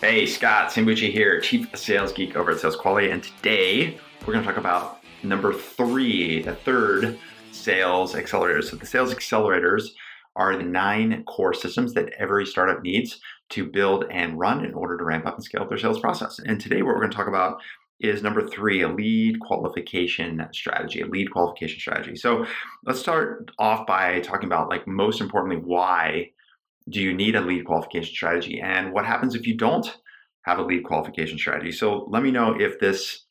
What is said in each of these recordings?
Hey, Scott Sambucci here, Chief Sales Geek over at Sales Quality, and today we're going to talk about number 3, the third Sales Accelerators. So the Sales Accelerators are the 9 core systems that every startup needs to build and run in order to ramp up and scale up their sales process. And today what we're going to talk about is number 3, a lead qualification strategy, So let's start off by talking about, most importantly, why do you need a lead qualification strategy, and what happens if you don't have a lead qualification strategy? So let me know if this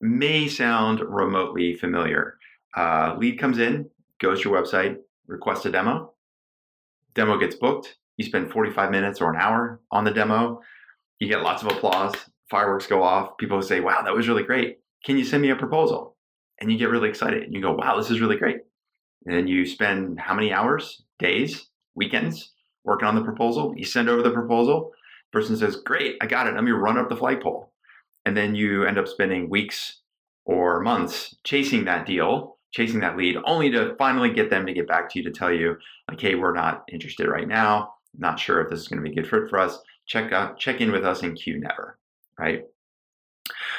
may sound remotely familiar. Lead comes in, goes to your website, requests a demo gets booked, you spend 45 minutes or an hour on the demo, you get lots of applause, fireworks go off, people say, wow, that was really great. Can you send me a proposal? And you get really excited and you go, wow, this is really great. And then you spend how many hours, days, weekends working on the proposal? You send over the proposal, person says, great, I got it, let me run up the flagpole. And then you end up spending weeks or months chasing that deal, chasing that lead, only to finally get them to get back to you to tell you, like, hey, we're not interested right now, not sure if this is going to be a good fit for us, check in with us in Q never, right?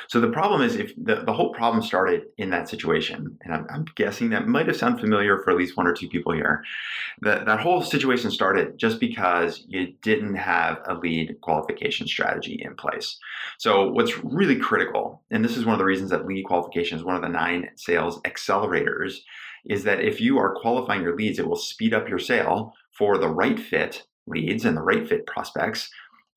So the problem is, if the whole problem started in that situation, and I'm guessing that might have sounded familiar for at least 1 or 2 people here, that whole situation started just because you didn't have a lead qualification strategy in place. So what's really critical, and this is one of the reasons that lead qualification is one of the 9 sales accelerators, is that if you are qualifying your leads, it will speed up your sale for the right fit leads and the right fit prospects.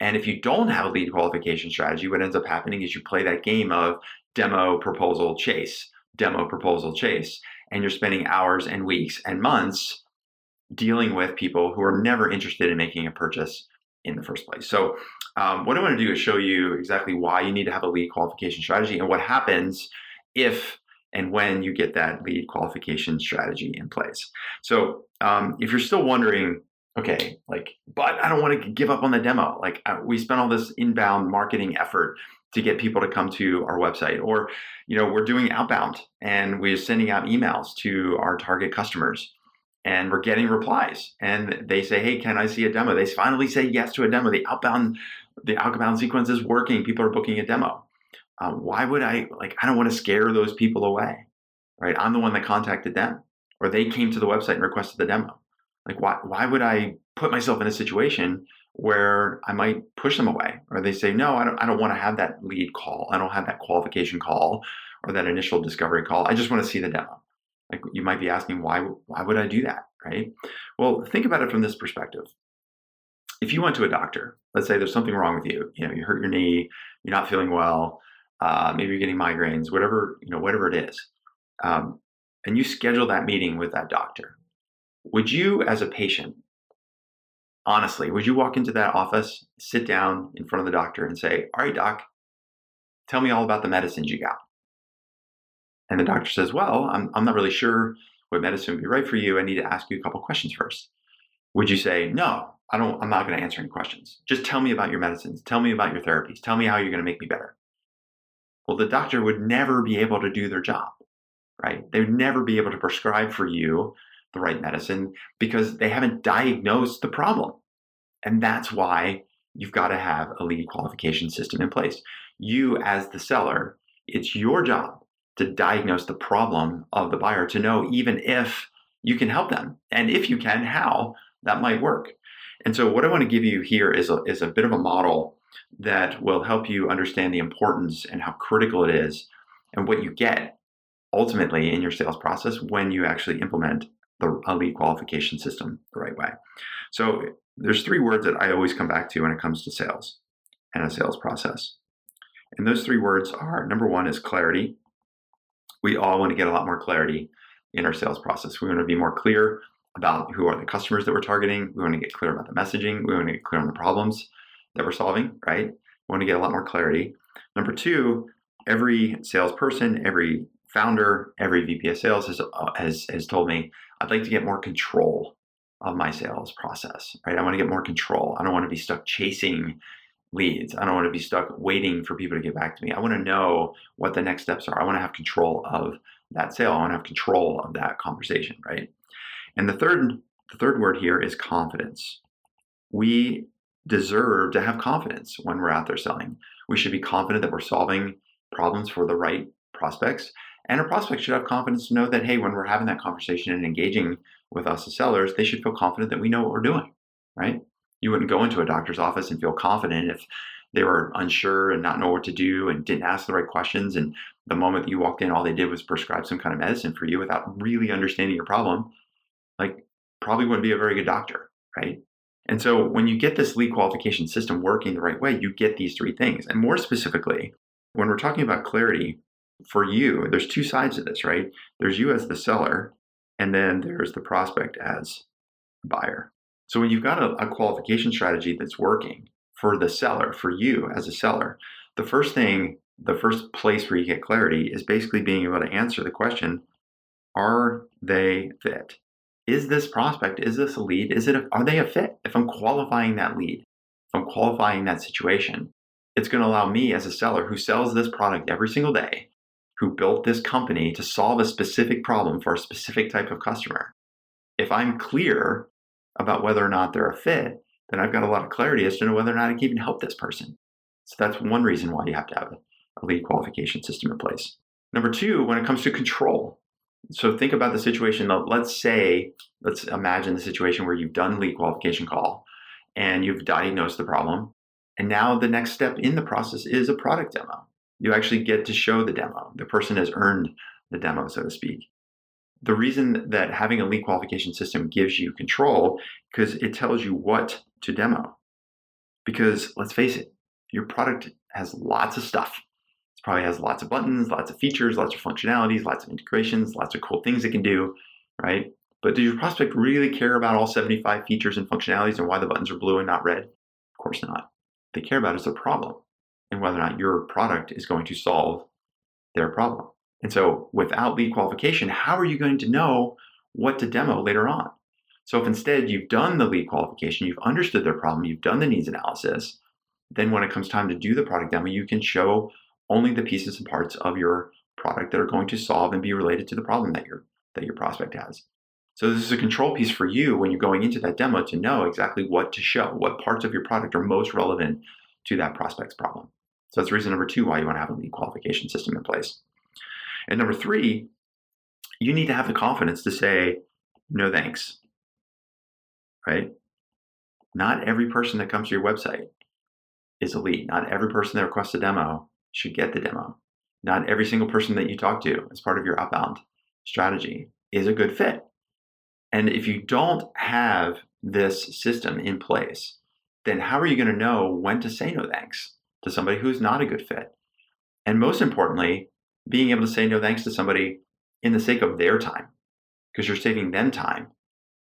And if you don't have a lead qualification strategy, what ends up happening is you play that game of demo, proposal, chase, and you're spending hours and weeks and months dealing with people who are never interested in making a purchase in the first place. So what I want to do is show you exactly why you need to have a lead qualification strategy and what happens if and when you get that lead qualification strategy in place. So if you're still wondering, okay, but I don't want to give up on the demo. We spent all this inbound marketing effort to get people to come to our website, or, we're doing outbound and we're sending out emails to our target customers and we're getting replies and they say, hey, can I see a demo? They finally say yes to a demo. The outbound sequence is working. People are booking a demo. Why would I don't want to scare those people away, right? I'm the one that contacted them, or they came to the website and requested the demo. Why would I put myself in a situation where I might push them away, or they say, no, I don't want to have that lead call. I don't have that qualification call or that initial discovery call. I just want to see the demo. You might be asking, why would I do that, right? Well, think about it from this perspective. If you went to a doctor, let's say there's something wrong with you. You hurt your knee, you're not feeling well, maybe you're getting migraines, whatever it is, and you schedule that meeting with that doctor. Would you, as a patient, honestly, would you walk into that office, sit down in front of the doctor and say, all right, doc, tell me all about the medicines you got? And the doctor says, well, I'm not really sure what medicine would be right for you. I need to ask you a couple questions first. Would you say, no, I'm not going to answer any questions. Just tell me about your medicines. Tell me about your therapies. Tell me how you're going to make me better. Well, the doctor would never be able to do their job, right? They would never be able to prescribe for you the right medicine because they haven't diagnosed the problem. And that's why you've got to have a lead qualification system in place. You, as the seller, it's your job to diagnose the problem of the buyer, to know even if you can help them, and if you can, how that might work. And so what I want to give you here is a bit of a model that will help you understand the importance and how critical it is and what you get ultimately in your sales process when you actually implement a lead qualification system the right way. So there's 3 words that I always come back to when it comes to sales and a sales process. And those 3 words are, number 1 is clarity. We all want to get a lot more clarity in our sales process. We want to be more clear about who are the customers that we're targeting. We want to get clear about the messaging. We want to get clear on the problems that we're solving, right? We want to get a lot more clarity. Number 2, every salesperson, every founder, every VP of sales has told me, I'd like to get more control of my sales process, right? I want to get more control. I don't want to be stuck chasing leads. I don't want to be stuck waiting for people to get back to me. I want to know what the next steps are. I want to have control of that sale. I want to have control of that conversation, right? And the third word here is confidence. We deserve to have confidence when we're out there selling. We should be confident that we're solving problems for the right prospects. And our prospects should have confidence to know that, hey, when we're having that conversation and engaging with us as sellers, they should feel confident that we know what we're doing, right? You wouldn't go into a doctor's office and feel confident if they were unsure and not know what to do and didn't ask the right questions. And the moment that you walked in, all they did was prescribe some kind of medicine for you without really understanding your problem. Like, probably wouldn't be a very good doctor, right? And so when you get this lead qualification system working the right way, you get these three things. And more specifically, when we're talking about clarity for you, there's two sides to this, right? There's you as the seller, and then there's the prospect as the buyer. So when you've got a qualification strategy that's working for the seller, for you as a seller, the first place where you get clarity is basically being able to answer the question, are they fit? Is this prospect, is this a lead? Are they a fit? If I'm qualifying that lead, if I'm qualifying that situation, it's going to allow me as a seller who sells this product every single day, who built this company to solve a specific problem for a specific type of customer. If I'm clear about whether or not they're a fit, then I've got a lot of clarity as to know whether or not I can even help this person. So that's one reason why you have to have a lead qualification system in place. Number two, when it comes to control. So think about the situation. Let's imagine the situation where you've done lead qualification call and you've diagnosed the problem. And now the next step in the process is a product demo. You actually get to show the demo. The person has earned the demo, so to speak. The reason that having a lead qualification system gives you control, because it tells you what to demo. Because let's face it, your product has lots of stuff. It probably has lots of buttons, lots of features, lots of functionalities, lots of integrations, lots of cool things it can do, right? But does your prospect really care about all 75 features and functionalities and why the buttons are blue and not red? Of course not. What they care about is the problem and whether or not your product is going to solve their problem. And so without lead qualification, how are you going to know what to demo later on? So if instead you've done the lead qualification, you've understood their problem, you've done the needs analysis, then when it comes time to do the product demo, you can show only the pieces and parts of your product that are going to solve and be related to the problem that your prospect has. So this is a control piece for you when you're going into that demo to know exactly what to show, what parts of your product are most relevant to that prospect's problem. So that's reason number two why you want to have a lead qualification system in place. And number three, you need to have the confidence to say, no thanks, right? Not every person that comes to your website is a lead. Not every person that requests a demo should get the demo. Not every single person that you talk to as part of your outbound strategy is a good fit. And if you don't have this system in place, then how are you going to know when to say no thanks to somebody who's not a good fit? And most importantly, being able to say no thanks to somebody in the sake of their time, because you're saving them time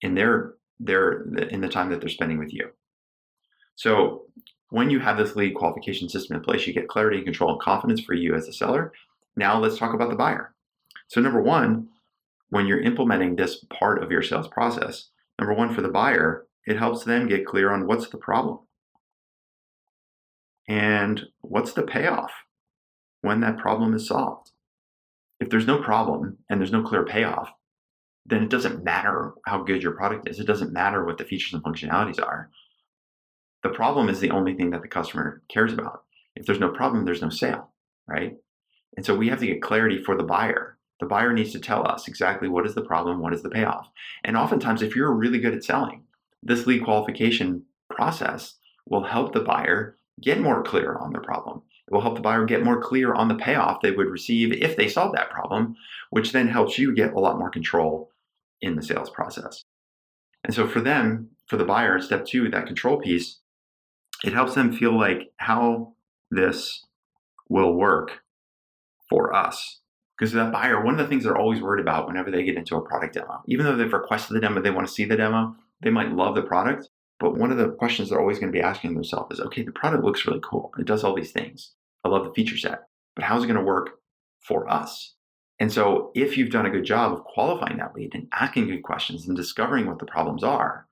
in in the time that they're spending with you. So when you have this lead qualification system in place, you get clarity and control and confidence for you as a seller. Now let's talk about the buyer. So number one, when you're implementing this part of your sales process, number one, for the buyer, it helps them get clear on what's the problem and what's the payoff when that problem is solved. If there's no problem and there's no clear payoff, then it doesn't matter how good your product is. It doesn't matter what the features and functionalities are. The problem is the only thing that the customer cares about. If there's no problem, there's no sale, right? And so we have to get clarity for the buyer. The buyer needs to tell us exactly what is the problem, what is the payoff. And oftentimes, if you're really good at selling, this lead qualification process will help the buyer get more clear on their problem. It will help the buyer get more clear on the payoff they would receive if they solve that problem, which then helps you get a lot more control in the sales process. And so for the buyer, step two, that control piece, it helps them feel like how this will work for us. Because that buyer, one of the things they're always worried about whenever they get into a product demo, even though they've requested the demo, they want to see the demo, they might love the product, but one of the questions they're always going to be asking themselves is, okay, the product looks really cool. It does all these things. I love the feature set, but how's it going to work for us? And so if you've done a good job of qualifying that lead and asking good questions and discovering what the problems are,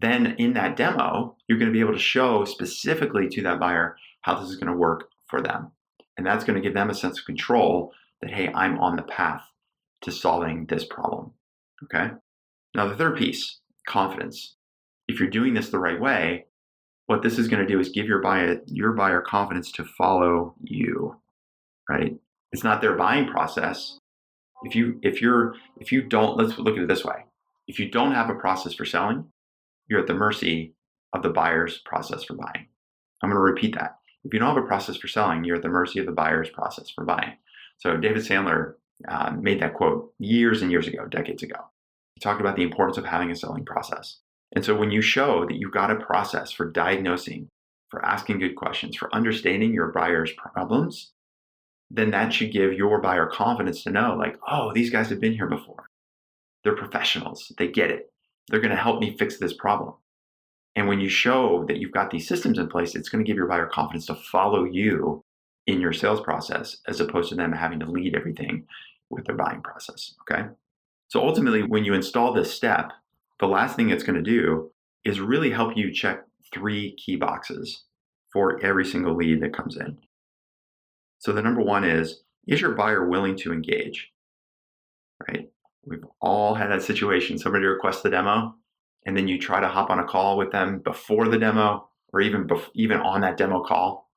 then in that demo, you're going to be able to show specifically to that buyer how this is going to work for them. And that's going to give them a sense of control that, hey, I'm on the path to solving this problem, okay? Now, the third piece, confidence. If you're doing this the right way, what this is going to do is give your buyer confidence to follow you, right? It's not their buying process. If you don't, let's look at it this way. If you don't have a process for selling, you're at the mercy of the buyer's process for buying. I'm going to repeat that. If you don't have a process for selling, you're at the mercy of the buyer's process for buying. So David Sandler made that quote years and years ago, decades ago. He talked about the importance of having a selling process. And so when you show that you've got a process for diagnosing, for asking good questions, for understanding your buyer's problems, then that should give your buyer confidence to know, like, oh, these guys have been here before. They're professionals. They get it. They're going to help me fix this problem. And when you show that you've got these systems in place, it's going to give your buyer confidence to follow you in your sales process, as opposed to them having to lead everything with their buying process, okay? So ultimately, when you install this step, the last thing it's going to do is really help you check 3 key boxes for every single lead that comes in. So the number one is your buyer willing to engage, right? We've all had that situation. Somebody requests the demo, and then you try to hop on a call with them before the demo, or even on that demo call.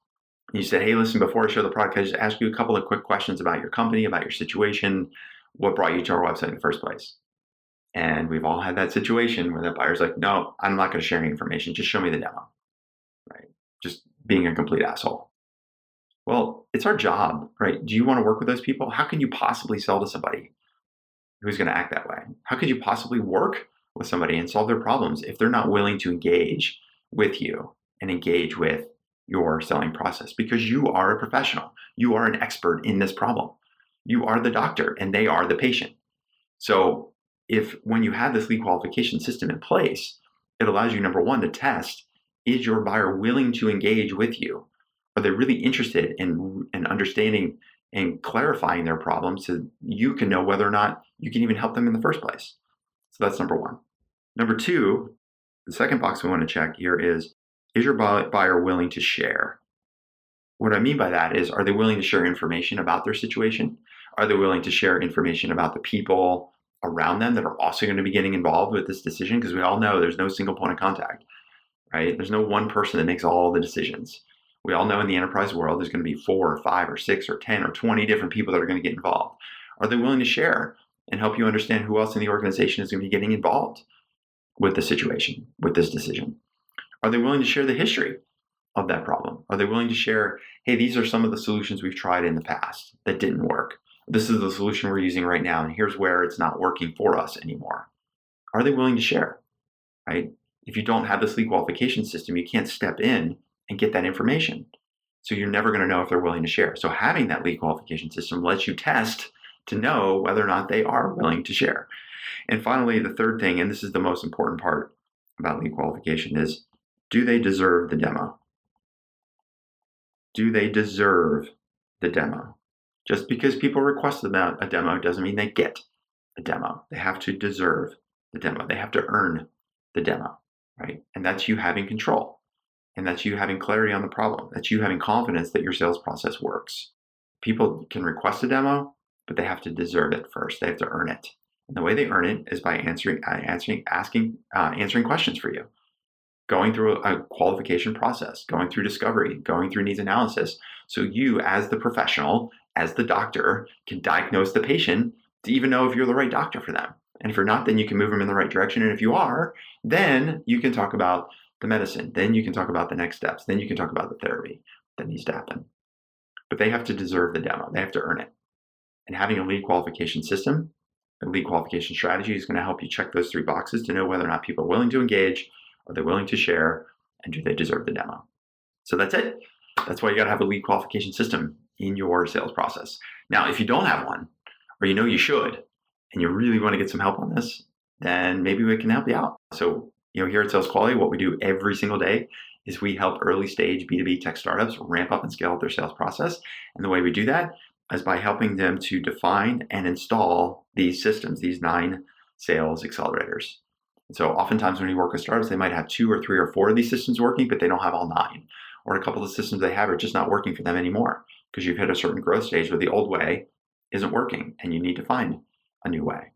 And you said, hey, listen, before I show the product, I just ask you a couple of quick questions about your company, about your situation, what brought you to our website in the first place. And we've all had that situation where the buyer's like, no, I'm not going to share any information. Just show me the demo, right? Just being a complete asshole. Well, it's our job, right? Do you want to work with those people? How can you possibly sell to somebody who's going to act that way? How could you possibly work with somebody and solve their problems if they're not willing to engage with you and engage with your selling process? Because you are a professional. You are an expert in this problem. You are the doctor and they are the patient. So when you have this lead qualification system in place, it allows you, number one, to test, is your buyer willing to engage with you? Are they really interested in understanding and clarifying their problems so you can know whether or not you can even help them in the first place? So that's number one. Number two, the second box we want to check here is your buyer willing to share? What I mean by that is, are they willing to share information about their situation? Are they willing to share information about the people around them that are also going to be getting involved with this decision? Because we all know there's no single point of contact, right? There's no one person that makes all the decisions. We all know in the enterprise world, there's going to be 4 or 5 or 6 or 10 or 20 different people that are going to get involved. Are they willing to share and help you understand who else in the organization is going to be getting involved with the situation, with this decision? Are they willing to share the history of that problem? Are they willing to share, hey, these are some of the solutions we've tried in the past that didn't work. This is the solution we're using right now, and here's where it's not working for us anymore. Are they willing to share, right? If you don't have this lead qualification system, you can't step in and get that information. So you're never going to know if they're willing to share. So having that lead qualification system lets you test to know whether or not they are willing to share. And finally, the third thing, and this is the most important part about lead qualification, is, do they deserve the demo? Do they deserve the demo? Just because people request a demo doesn't mean they get a demo. They have to deserve the demo. They have to earn the demo, right? And that's you having control. And that's you having clarity on the problem. That's you having confidence that your sales process works. People can request a demo, but they have to deserve it first. They have to earn it. And the way they earn it is by answering questions for you, going through a qualification process, going through discovery, going through needs analysis. So you, as the professional, as the doctor, can diagnose the patient to even know if you're the right doctor for them. And if you're not, then you can move them in the right direction. And if you are, then you can talk about the medicine. Then you can talk about the next steps. Then you can talk about the therapy that needs to happen. But they have to deserve the demo. They have to earn it. And having a lead qualification system, a lead qualification strategy is going to help you check those 3 boxes to know whether or not people are willing to engage, are they willing to share, and do they deserve the demo? So that's it. That's why you got to have a lead qualification system in your sales process. Now, if you don't have one, or you know you should, and you really want to get some help on this, then maybe we can help you out. So, here at Sales Quality, what we do every single day is we help early stage B2B tech startups ramp up and scale up their sales process. And the way we do that is by helping them to define and install these systems, these 9 sales accelerators. So oftentimes when you work with startups, they might have 2 or 3 or 4 of these systems working, but they don't have all 9. Or a couple of the systems they have are just not working for them anymore because you've hit a certain growth stage where the old way isn't working and you need to find a new way.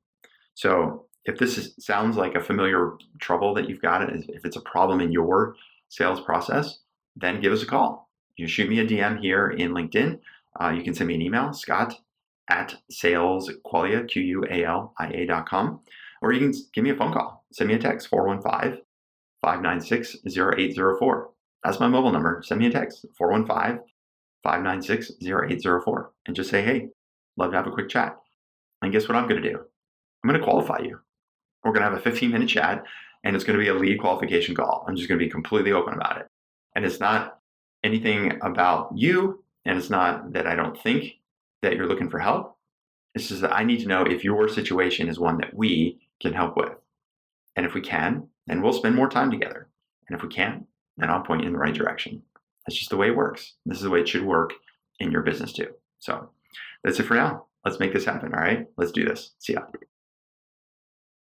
So if this sounds like a familiar trouble that you've got, if it's a problem in your sales process, then give us a call. You shoot me a DM here in LinkedIn. You can send me an email, scott@salesqualia, QUALIA.com, or you can give me a phone call. Send me a text, 415-596-0804. That's my mobile number. Send me a text, 415-596-0804, and just say, hey, love to have a quick chat. And guess what I'm going to do? I'm going to qualify you. We're going to have a 15-minute chat, and it's going to be a lead qualification call. I'm just going to be completely open about it. And it's not anything about you, and it's not that I don't think that you're looking for help. It's just that I need to know if your situation is one that we can help with. And if we can, then we'll spend more time together. And if we can't, then I'll point you in the right direction. That's just the way it works. This is the way it should work in your business too. So that's it for now. Let's make this happen, all right? Let's do this. See ya.